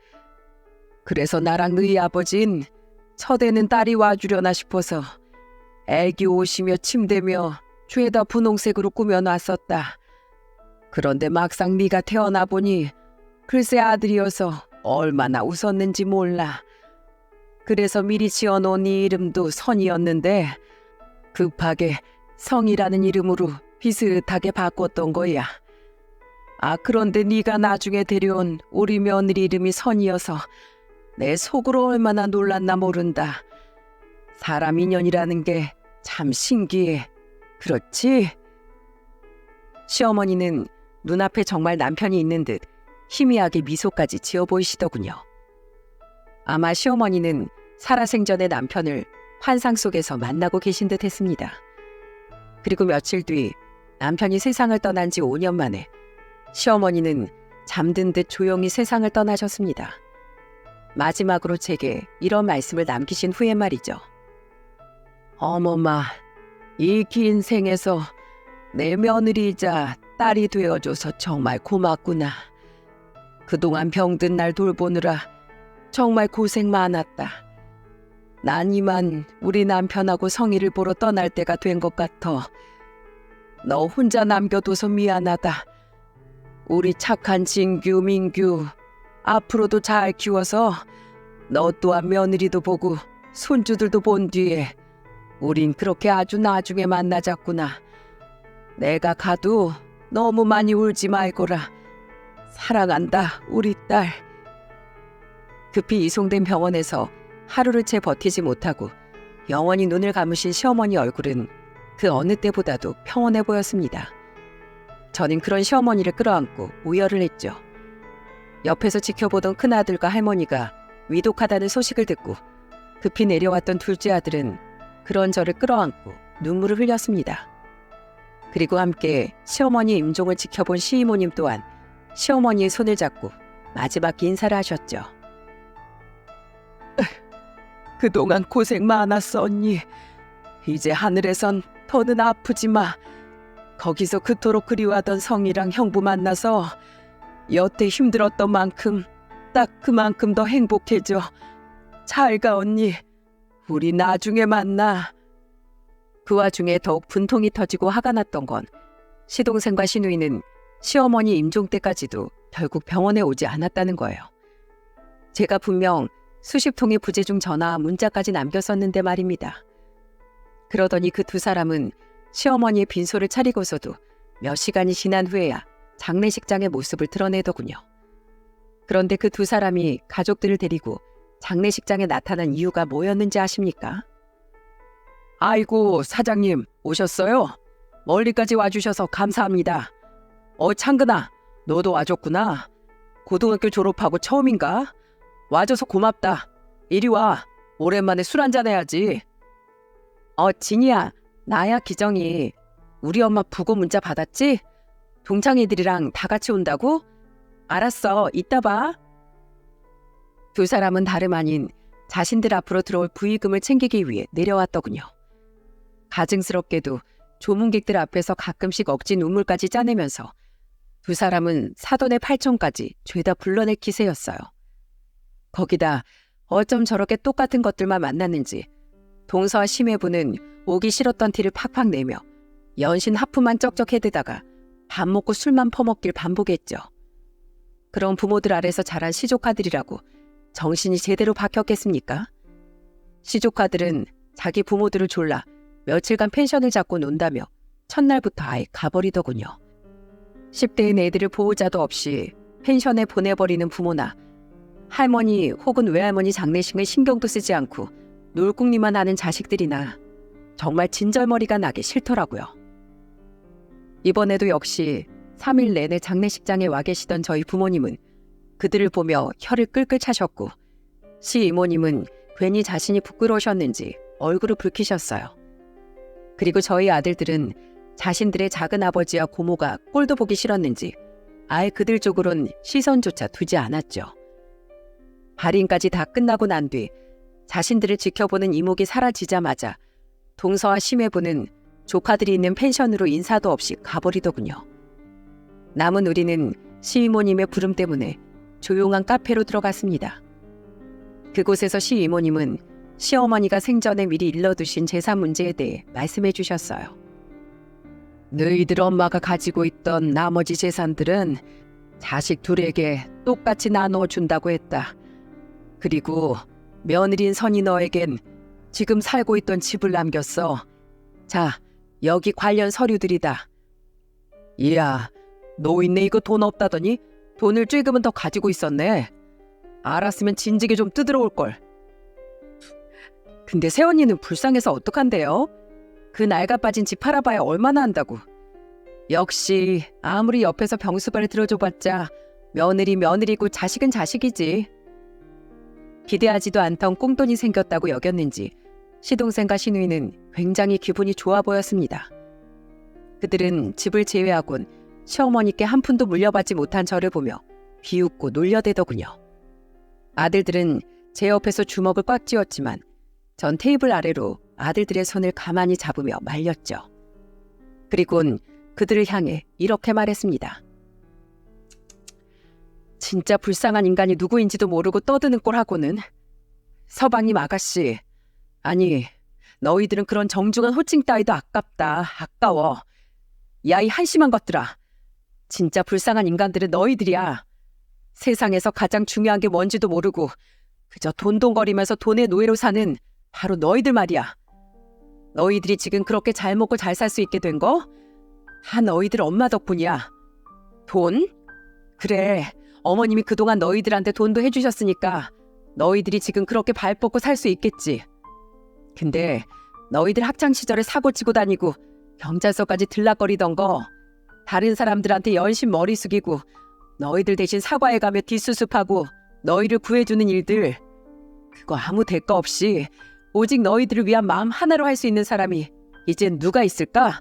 그래서 나랑 너희 아버진 처대는 딸이 와주려나 싶어서 애기 옷이며 침대며 죄다 분홍색으로 꾸며놨었다. 그런데 막상 네가 태어나 보니 글쎄 아들이어서 얼마나 웃었는지 몰라. 그래서 미리 지어놓은 네 이름도 선이었는데 급하게 성이라는 이름으로 비슷하게 바꿨던 거야. 아, 그런데 네가 나중에 데려온 우리 며느리 이름이 선이어서 내 속으로 얼마나 놀랐나 모른다. 사람 인연이라는 게 참 신기해. 그렇지? 시어머니는 눈앞에 정말 남편이 있는 듯 희미하게 미소까지 지어 보이시더군요. 아마 시어머니는 살아생전의 남편을 환상 속에서 만나고 계신 듯 했습니다. 그리고 며칠 뒤 남편이 세상을 떠난 지 5년 만에 시어머니는 잠든 듯 조용히 세상을 떠나셨습니다. 마지막으로 제게 이런 말씀을 남기신 후에 말이죠. 어머마, 이 긴 생에서 내 며느리이자 딸이 되어줘서 정말 고맙구나. 그동안 병든 날 돌보느라 정말 고생 많았다. 난 이만 우리 남편하고 성희를 보러 떠날 때가 된 것 같아. 너 혼자 남겨둬서 미안하다. 우리 착한 진규, 민규 앞으로도 잘 키워서 너 또한 며느리도 보고 손주들도 본 뒤에 우린 그렇게 아주 나중에 만나자꾸나. 내가 가도 너무 많이 울지 말거라. 사랑한다, 우리 딸. 급히 이송된 병원에서 하루를 채 버티지 못하고 영원히 눈을 감으신 시어머니 얼굴은 그 어느 때보다도 평온해 보였습니다. 저는 그런 시어머니를 끌어안고 우열을 했죠. 옆에서 지켜보던 큰아들과 할머니가 위독하다는 소식을 듣고 급히 내려왔던 둘째 아들은 그런 저를 끌어안고 눈물을 흘렸습니다. 그리고 함께 시어머니 임종을 지켜본 시이모님 또한 시어머니의 손을 잡고 마지막 인사를 하셨죠. 그동안 고생 많았어, 언니. 이제 하늘에선 더는 아프지 마. 거기서 그토록 그리워하던 성이랑 형부 만나서 여태 힘들었던 만큼 딱 그만큼 더 행복해져. 잘 가, 언니. 우리 나중에 만나. 그 와중에 더욱 분통이 터지고 화가 났던 건 시동생과 시누이는 시어머니 임종 때까지도 결국 병원에 오지 않았다는 거예요. 제가 분명 수십 통의 부재중 전화와 문자까지 남겼었는데 말입니다. 그러더니 그 두 사람은 시어머니의 빈소를 차리고서도 몇 시간이 지난 후에야 장례식장의 모습을 드러내더군요. 그런데 그 두 사람이 가족들을 데리고 장례식장에 나타난 이유가 뭐였는지 아십니까? 아이고, 사장님 오셨어요? 멀리까지 와주셔서 감사합니다. 창근아, 너도 와줬구나. 고등학교 졸업하고 처음인가? 와줘서 고맙다. 이리 와. 오랜만에 술 한잔 해야지. 진이야, 나야 기정이. 우리 엄마 부고 문자 받았지? 동창이들이랑 다 같이 온다고? 알았어, 이따 봐. 두 사람은 다름 아닌 자신들 앞으로 들어올 부의금을 챙기기 위해 내려왔더군요. 가증스럽게도 조문객들 앞에서 가끔씩 억지 눈물까지 짜내면서 두 사람은 사돈의 8천까지 죄다 불러낼 기세였어요. 거기다 어쩜 저렇게 똑같은 것들만 만났는지 동서와 심해부는 오기 싫었던 티를 팍팍 내며 연신 하프만 쩍쩍 해대다가 밥 먹고 술만 퍼먹길 반복했죠. 그런 부모들 아래서 자란 시조카들이라고 정신이 제대로 박혔겠습니까? 시조카들은 자기 부모들을 졸라 며칠간 펜션을 잡고 논다며 첫날부터 아예 가버리더군요. 10대인 애들을 보호자도 없이 펜션에 보내버리는 부모나 할머니 혹은 외할머니 장례식을 신경도 쓰지 않고 놀궁리만 하는 자식들이나 정말 진절머리가 나기 싫더라고요. 이번에도 역시 3일 내내 장례식장에 와 계시던 저희 부모님은 그들을 보며 혀를 끌끌 차셨고 시이모님은 괜히 자신이 부끄러우셨는지 얼굴을 붉히셨어요. 그리고 저희 아들들은 자신들의 작은 아버지와 고모가 꼴도 보기 싫었는지 아예 그들 쪽으론 시선조차 두지 않았죠. 발인까지 다 끝나고 난 뒤 자신들을 지켜보는 이목이 사라지자마자 동서와 심해부는 조카들이 있는 펜션으로 인사도 없이 가버리더군요. 남은 우리는 시이모님의 부름 때문에 조용한 카페로 들어갔습니다. 그곳에서 시이모님은 시어머니가 생전에 미리 일러두신 재산 문제에 대해 말씀해 주셨어요. 너희들 엄마가 가지고 있던 나머지 재산들은 자식 둘에게 똑같이 나눠준다고 했다. 그리고 며느린 선이 너에겐 지금 살고 있던 집을 남겼어. 자, 여기 관련 서류들이다. 이야, 노인네 이거 돈 없다더니 돈을 조금은 더 가지고 있었네. 알았으면 진지게 좀 뜯어올걸. 근데 새언니는 불쌍해서 어떡한데요? 그 낡아 빠진 집 팔아봐야 얼마나 한다고. 역시 아무리 옆에서 병수발을 들어줘봤자 며느리 며느리고 자식은 자식이지. 기대하지도 않던 꽁돈이 생겼다고 여겼는지 시동생과 시누이는 굉장히 기분이 좋아 보였습니다. 그들은 집을 제외하곤 시어머니께 한 푼도 물려받지 못한 저를 보며 비웃고 놀려대더군요. 아들들은 제 옆에서 주먹을 꽉 쥐었지만 전 테이블 아래로 아들들의 손을 가만히 잡으며 말렸죠. 그리곤 그들을 향해 이렇게 말했습니다. 진짜 불쌍한 인간이 누구인지도 모르고 떠드는 꼴 하고는. 서방님 아가씨, 아니 너희들은 그런 정중한 호칭 따위도 아깝다. 아까워. 야, 이 한심한 것들아. 진짜 불쌍한 인간들은 너희들이야. 세상에서 가장 중요한 게 뭔지도 모르고 그저 돈돈거리면서 돈의 노예로 사는 바로 너희들 말이야. 너희들이 지금 그렇게 잘 먹고 잘 살 수 있게 된 거? 다 너희들 엄마 덕분이야. 돈? 그래, 어머님이 그동안 너희들한테 돈도 해주셨으니까 너희들이 지금 그렇게 발 뻗고 살 수 있겠지. 근데 너희들 학창시절에 사고치고 다니고 경찰서까지 들락거리던 거 다른 사람들한테 연신 머리 숙이고 너희들 대신 사과해가며 뒷수습하고 너희를 구해주는 일들, 그거 아무 대가 없이 오직 너희들을 위한 마음 하나로 할 수 있는 사람이 이젠 누가 있을까?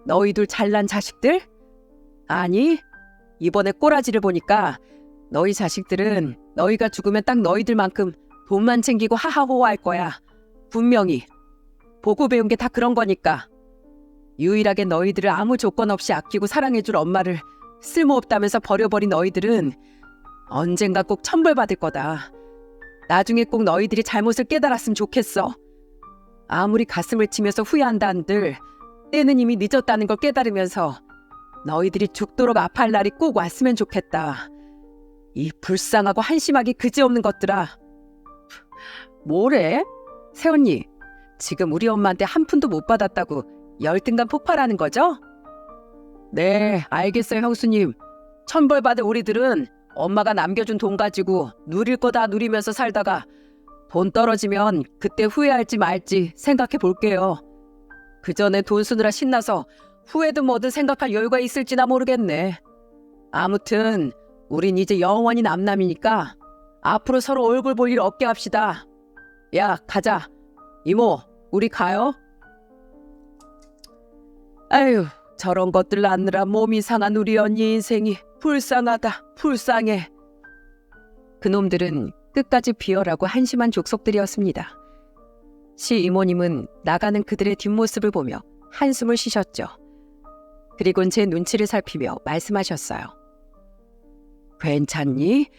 너희들 잘난 자식들? 아니, 이번에 꼬라지를 보니까 너희 자식들은 너희가 죽으면 딱 너희들만큼 돈만 챙기고 하하호호할 거야. 분명히. 보고 배운 게 다 그런 거니까. 유일하게 너희들을 아무 조건 없이 아끼고 사랑해줄 엄마를 쓸모없다면서 버려버린 너희들은 언젠가 꼭 천벌받을 거다. 나중에 꼭 너희들이 잘못을 깨달았으면 좋겠어. 아무리 가슴을 치면서 후회한다 한들 때는 이미 늦었다는 걸 깨달으면서 너희들이 죽도록 아파할 날이 꼭 왔으면 좋겠다. 이 불쌍하고 한심하기 그지없는 것들아. 뭐래? 새언니, 지금 우리 엄마한테 한 푼도 못 받았다고 열등감 폭발하는 거죠? 네, 알겠어요, 형수님. 천벌받을 우리들은 엄마가 남겨준 돈 가지고 누릴 거 다 누리면서 살다가 돈 떨어지면 그때 후회할지 말지 생각해 볼게요. 그 전에 돈 쓰느라 신나서 후회든 뭐든 생각할 여유가 있을지나 모르겠네. 아무튼 우린 이제 영원히 남남이니까 앞으로 서로 얼굴 볼 일 없게 합시다. 야, 가자. 이모, 우리 가요? 아유, 저런 것들 낳느라 몸이 상한 우리 언니 인생이 불쌍하다, 불쌍해. 그놈들은 끝까지 비열하고 한심한 족속들이었습니다. 시 이모님은 나가는 그들의 뒷모습을 보며 한숨을 쉬셨죠. 그리곤 제 눈치를 살피며 말씀하셨어요. 괜찮니?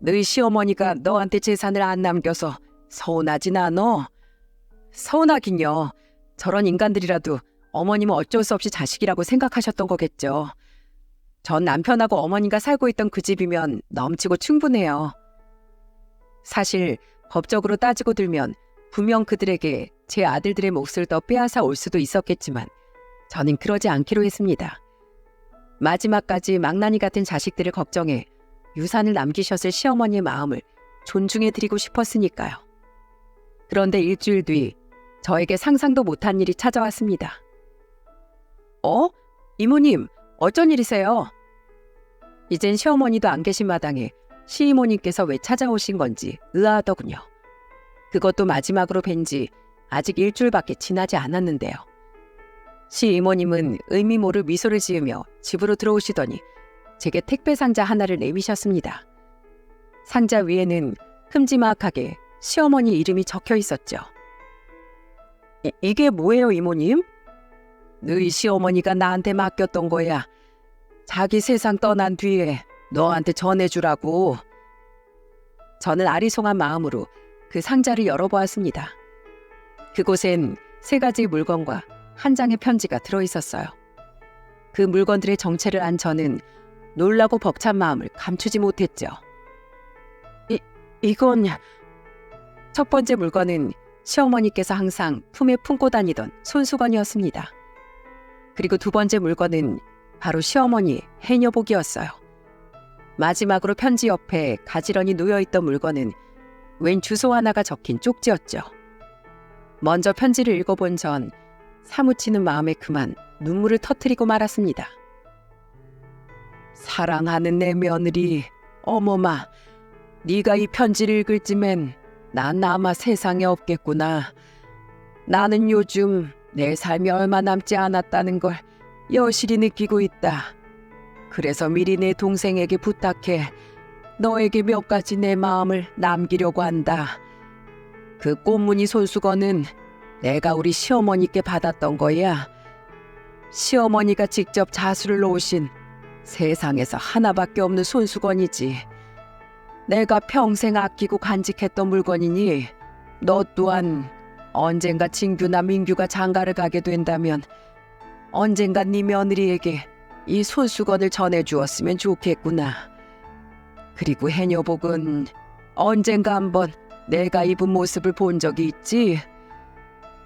너희 시어머니가 너한테 재산을 안 남겨서 서운하진 않어? 서운하긴요. 저런 인간들이라도 어머님은 어쩔 수 없이 자식이라고 생각하셨던 거겠죠. 전 남편하고 어머니가 살고 있던 그 집이면 넘치고 충분해요. 사실 법적으로 따지고 들면 분명 그들에게 제 아들들의 몫을 더 빼앗아 올 수도 있었겠지만 저는 그러지 않기로 했습니다. 마지막까지 망나니 같은 자식들을 걱정해 유산을 남기셨을 시어머니의 마음을 존중해드리고 싶었으니까요. 그런데 일주일 뒤 저에게 상상도 못한 일이 찾아왔습니다. 이모님, 어쩐 일이세요? 이젠 시어머니도 안 계신 마당에 시이모님께서 왜 찾아오신 건지 의아하더군요. 그것도 마지막으로 뵌 지 아직 일주일밖에 지나지 않았는데요. 시이모님은 의미 모를 미소를 지으며 집으로 들어오시더니 제게 택배 상자 하나를 내미셨습니다. 상자 위에는 큼지막하게 시어머니 이름이 적혀 있었죠. 이게 뭐예요, 이모님? 너희 시어머니가 나한테 맡겼던 거야. 자기 세상 떠난 뒤에 너한테 전해주라고. 저는 아리송한 마음으로 그 상자를 열어보았습니다. 그곳엔 3가지의 물건과 한 장의 편지가 들어있었어요. 그 물건들의 정체를 안 저는 놀라고 벅찬 마음을 감추지 못했죠. 이건... 첫 번째 물건은 시어머니께서 항상 품에 품고 다니던 손수건이었습니다. 그리고 두 번째 물건은 바로 시어머니의 해녀복이었어요. 마지막으로 편지 옆에 가지런히 놓여있던 물건은 웬 주소 하나가 적힌 쪽지였죠. 먼저 편지를 읽어본 전 사무치는 마음에 그만 눈물을 터뜨리고 말았습니다. 사랑하는 내 며느리, 어머마, 네가 이 편지를 읽을 쯤엔 난 아마 세상에 없겠구나. 나는 요즘 내 삶이 얼마 남지 않았다는 걸 여실히 느끼고 있다. 그래서 미리 내 동생에게 부탁해 너에게 몇 가지 내 마음을 남기려고 한다. 그 꽃무늬 손수건은 내가 우리 시어머니께 받았던 거야. 시어머니가 직접 자수를 놓으신 세상에서 하나밖에 없는 손수건이지. 내가 평생 아끼고 간직했던 물건이니 너 또한 언젠가 진규나 민규가 장가를 가게 된다면 언젠가 네 며느리에게 이 손수건을 전해주었으면 좋겠구나. 그리고 해녀복은 언젠가 한번 내가 입은 모습을 본 적이 있지.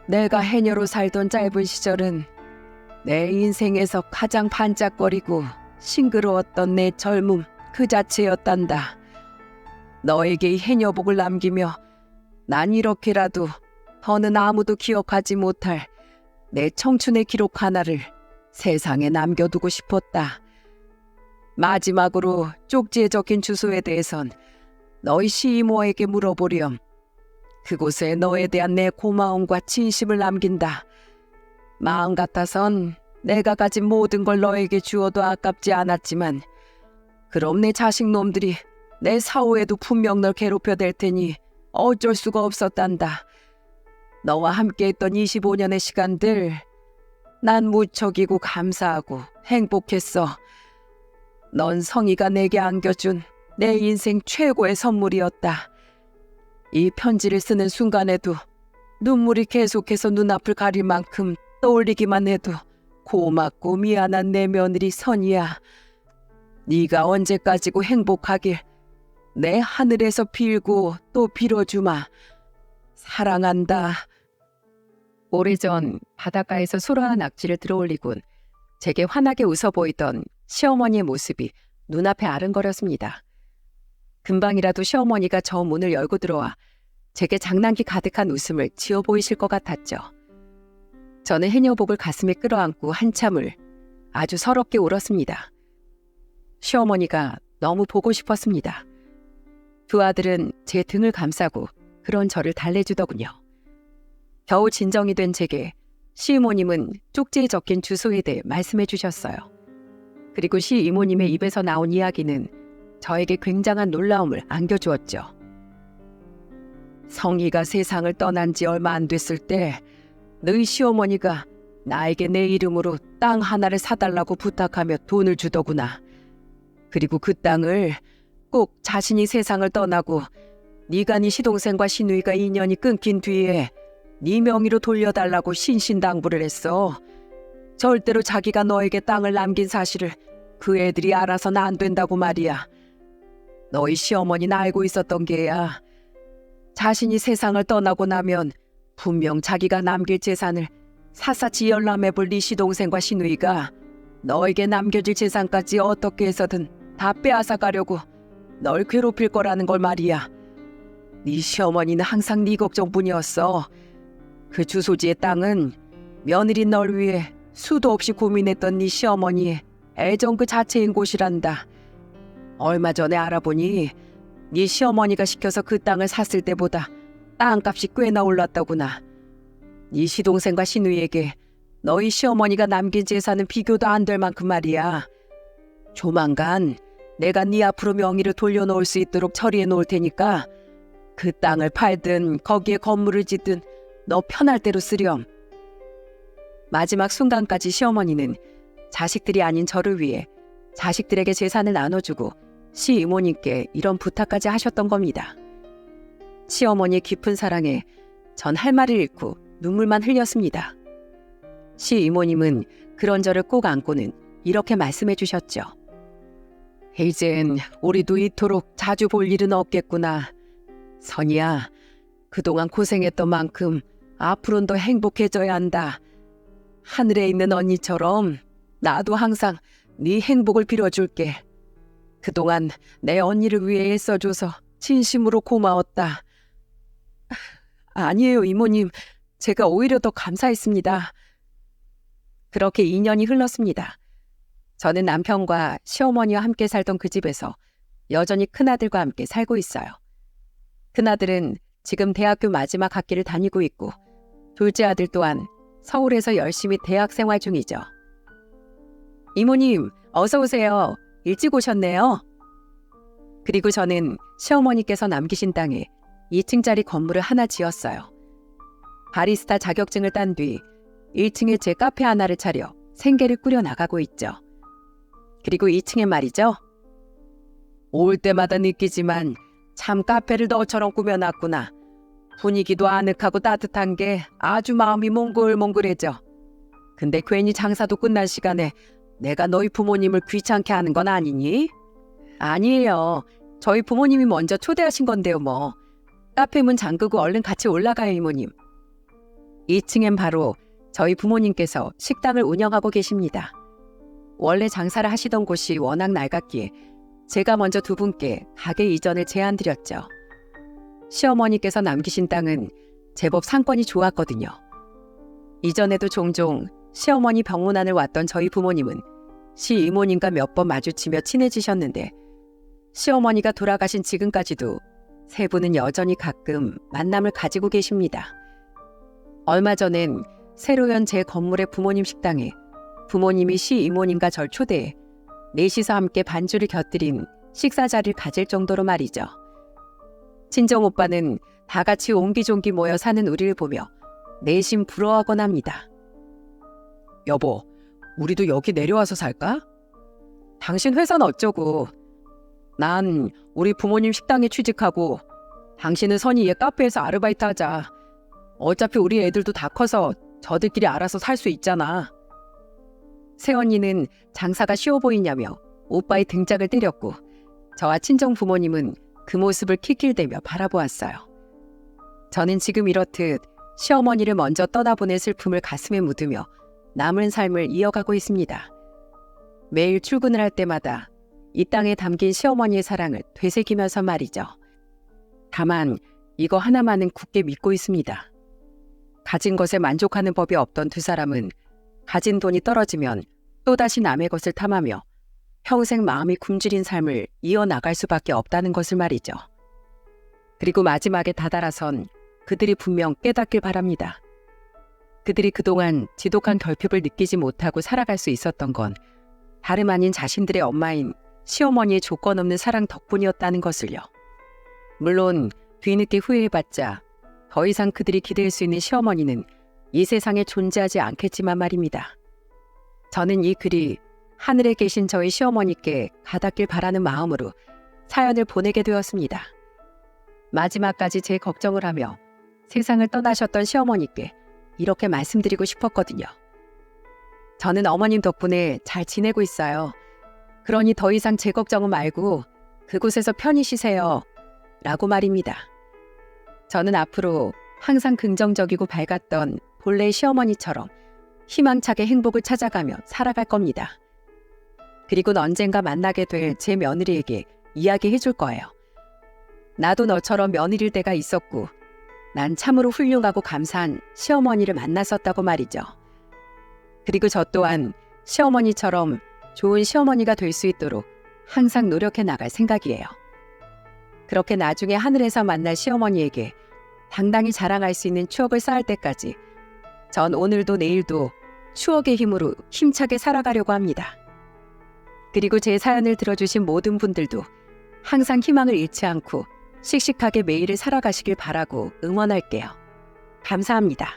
내가 해녀로 살던 짧은 시절은 내 인생에서 가장 반짝거리고 싱그러웠던 내 젊음 그 자체였단다. 너에게 이 해녀복을 남기며 난 이렇게라도 더는 아무도 기억하지 못할 내 청춘의 기록 하나를 세상에 남겨두고 싶었다. 마지막으로 쪽지에 적힌 주소에 대해선 너희 시이모에게 물어보렴. 그곳에 너에 대한 내 고마움과 진심을 남긴다. 마음 같아선 내가 가진 모든 걸 너에게 주어도 아깝지 않았지만 그럼 내 자식 놈들이 내 사후에도 분명 널 괴롭혀 댈 테니 어쩔 수가 없었단다. 너와 함께했던 25년의 시간들 난 무척이고 감사하고 행복했어. 넌 성희가 내게 안겨준 내 인생 최고의 선물이었다. 이 편지를 쓰는 순간에도 눈물이 계속해서 눈앞을 가릴 만큼 떠올리기만 해도 고맙고 미안한 내 며느리 선희야. 네가 언제까지고 행복하길 내 하늘에서 빌고 또 빌어주마. 사랑한다. 오래전 바닷가에서 소라한 낙지를 들어올리곤 제게 환하게 웃어 보이던 시어머니의 모습이 눈앞에 아른거렸습니다. 금방이라도 시어머니가 저 문을 열고 들어와 제게 장난기 가득한 웃음을 지어 보이실 것 같았죠. 저는 해녀복을 가슴에 끌어안고 한참을 아주 서럽게 울었습니다. 시어머니가 너무 보고 싶었습니다. 두 아들은 제 등을 감싸고 그런 저를 달래주더군요. 겨우 진정이 된 제게 시이모님은 쪽지에 적힌 주소에 대해 말씀해 주셨어요. 그리고 시이모님의 입에서 나온 이야기는 저에게 굉장한 놀라움을 안겨주었죠. 성희가 세상을 떠난 지 얼마 안 됐을 때 너희 시어머니가 나에게 내 이름으로 땅 하나를 사달라고 부탁하며 돈을 주더구나. 그리고 그 땅을 꼭 자신이 세상을 떠나고 네가 네 시동생과 시누이가 인연이 끊긴 뒤에 네 명의로 돌려달라고 신신당부를 했어. 절대로 자기가 너에게 땅을 남긴 사실을 그 애들이 알아서는 안 된다고 말이야. 너희 시어머니는 알고 있었던 게야. 자신이 세상을 떠나고 나면 분명 자기가 남길 재산을 샅샅이 열람해볼 네 시동생과 시누이가 너에게 남겨질 재산까지 어떻게 해서든 다 빼앗아 가려고 널 괴롭힐 거라는 걸 말이야. 네 시어머니는 항상 네 걱정뿐이었어. 그 주소지의 땅은 며느리 널 위해 수도 없이 고민했던 네 시어머니의 애정 그 자체인 곳이란다. 얼마 전에 알아보니 네 시어머니가 시켜서 그 땅을 샀을 때보다 땅값이 꽤나 올랐더구나. 네 시동생과 시누이에게 너희 시어머니가 남긴 재산은 비교도 안 될 만큼 말이야. 조만간 내가 네 앞으로 명의를 돌려놓을 수 있도록 처리해 놓을 테니까 그 땅을 팔든 거기에 건물을 짓든 너 편할 대로 쓰렴. 마지막 순간까지 시어머니는 자식들이 아닌 저를 위해 자식들에게 재산을 나눠주고 시이모님께 이런 부탁까지 하셨던 겁니다. 시어머니의 깊은 사랑에 전 할 말을 잃고 눈물만 흘렸습니다. 시이모님은 그런 저를 꼭 안고는 이렇게 말씀해 주셨죠. 이젠 우리도 이토록 자주 볼 일은 없겠구나. 선이야, 그동안 고생했던 만큼 앞으로는 더 행복해져야 한다. 하늘에 있는 언니처럼 나도 항상 네 행복을 빌어줄게. 그동안 내 언니를 위해 애써줘서 진심으로 고마웠다. 아니에요, 이모님. 제가 오히려 더 감사했습니다. 그렇게 2년이 흘렀습니다. 저는 남편과 시어머니와 함께 살던 그 집에서 여전히 큰아들과 함께 살고 있어요. 큰아들은 지금 대학교 마지막 학기를 다니고 있고 둘째 아들 또한 서울에서 열심히 대학 생활 중이죠. 이모님, 어서 오세요. 일찍 오셨네요. 그리고 저는 시어머니께서 남기신 땅에 2층짜리 건물을 하나 지었어요. 바리스타 자격증을 딴 뒤 1층에 제 카페 하나를 차려 생계를 꾸려나가고 있죠. 그리고 2층에 말이죠. 올 때마다 느끼지만 참 카페를 너처럼 꾸며놨구나. 분위기도 아늑하고 따뜻한 게 아주 마음이 몽글몽글해져. 근데 괜히 장사도 끝날 시간에 내가 너희 부모님을 귀찮게 하는 건 아니니? 아니에요. 저희 부모님이 먼저 초대하신 건데요 뭐. 카페 문 잠그고 얼른 같이 올라가요 이모님. 2층엔 바로 저희 부모님께서 식당을 운영하고 계십니다. 원래 장사를 하시던 곳이 워낙 낡았기에 제가 먼저 두 분께 가게 이전을 제안드렸죠. 시어머니께서 남기신 땅은 제법 상권이 좋았거든요. 이전에도 종종 시어머니 병문안을 왔던 저희 부모님은 시이모님과 몇 번 마주치며 친해지셨는데 시어머니가 돌아가신 지금까지도 세 분은 여전히 가끔 만남을 가지고 계십니다. 얼마 전엔 새로 연 제 건물의 부모님 식당에 부모님이 시이모님과 절 초대해 넷이서 함께 반주를 곁들인 식사 자리를 가질 정도로 말이죠. 친정 오빠는 다 같이 옹기종기 모여 사는 우리를 보며 내심 부러워하곤 합니다. 여보, 우리도 여기 내려와서 살까? 당신 회사는 어쩌고? 난 우리 부모님 식당에 취직하고 당신은 선의의 카페에서 아르바이트 하자. 어차피 우리 애들도 다 커서 저들끼리 알아서 살 수 있잖아. 새언니는 장사가 쉬워 보이냐며 오빠의 등짝을 때렸고 저와 친정 부모님은 그 모습을 킥킬대며 바라보았어요. 저는 지금 이렇듯 시어머니를 먼저 떠나보낸 슬픔을 가슴에 묻으며 남은 삶을 이어가고 있습니다. 매일 출근을 할 때마다 이 땅에 담긴 시어머니의 사랑을 되새기면서 말이죠. 다만 이거 하나만은 굳게 믿고 있습니다. 가진 것에 만족하는 법이 없던 두 사람은 가진 돈이 떨어지면 또다시 남의 것을 탐하며 평생 마음이 굶주린 삶을 이어나갈 수밖에 없다는 것을 말이죠. 그리고 마지막에 다다라선 그들이 분명 깨닫길 바랍니다. 그들이 그동안 지독한 결핍을 느끼지 못하고 살아갈 수 있었던 건 다름 아닌 자신들의 엄마인 시어머니의 조건 없는 사랑 덕분이었다는 것을요. 물론 뒤늦게 후회해봤자 더 이상 그들이 기댈 수 있는 시어머니는 이 세상에 존재하지 않겠지만 말입니다. 저는 이 글이 하늘에 계신 저희 시어머니께 가닿길 바라는 마음으로 사연을 보내게 되었습니다. 마지막까지 제 걱정을 하며 세상을 떠나셨던 시어머니께 이렇게 말씀드리고 싶었거든요. 저는 어머님 덕분에 잘 지내고 있어요. 그러니 더 이상 제 걱정은 말고 그곳에서 편히 쉬세요. 라고 말입니다. 저는 앞으로 항상 긍정적이고 밝았던 본래의 시어머니처럼 희망차게 행복을 찾아가며 살아갈 겁니다. 그리고 언젠가 만나게 될 제 며느리에게 이야기해 줄 거예요. 나도 너처럼 며느리일 때가 있었고 난 참으로 훌륭하고 감사한 시어머니를 만났었다고 말이죠. 그리고 저 또한 시어머니처럼 좋은 시어머니가 될 수 있도록 항상 노력해 나갈 생각이에요. 그렇게 나중에 하늘에서 만날 시어머니에게 당당히 자랑할 수 있는 추억을 쌓을 때까지 전 오늘도 내일도 추억의 힘으로 힘차게 살아가려고 합니다. 그리고 제 사연을 들어주신 모든 분들도 항상 희망을 잃지 않고 씩씩하게 매일을 살아가시길 바라고 응원할게요. 감사합니다.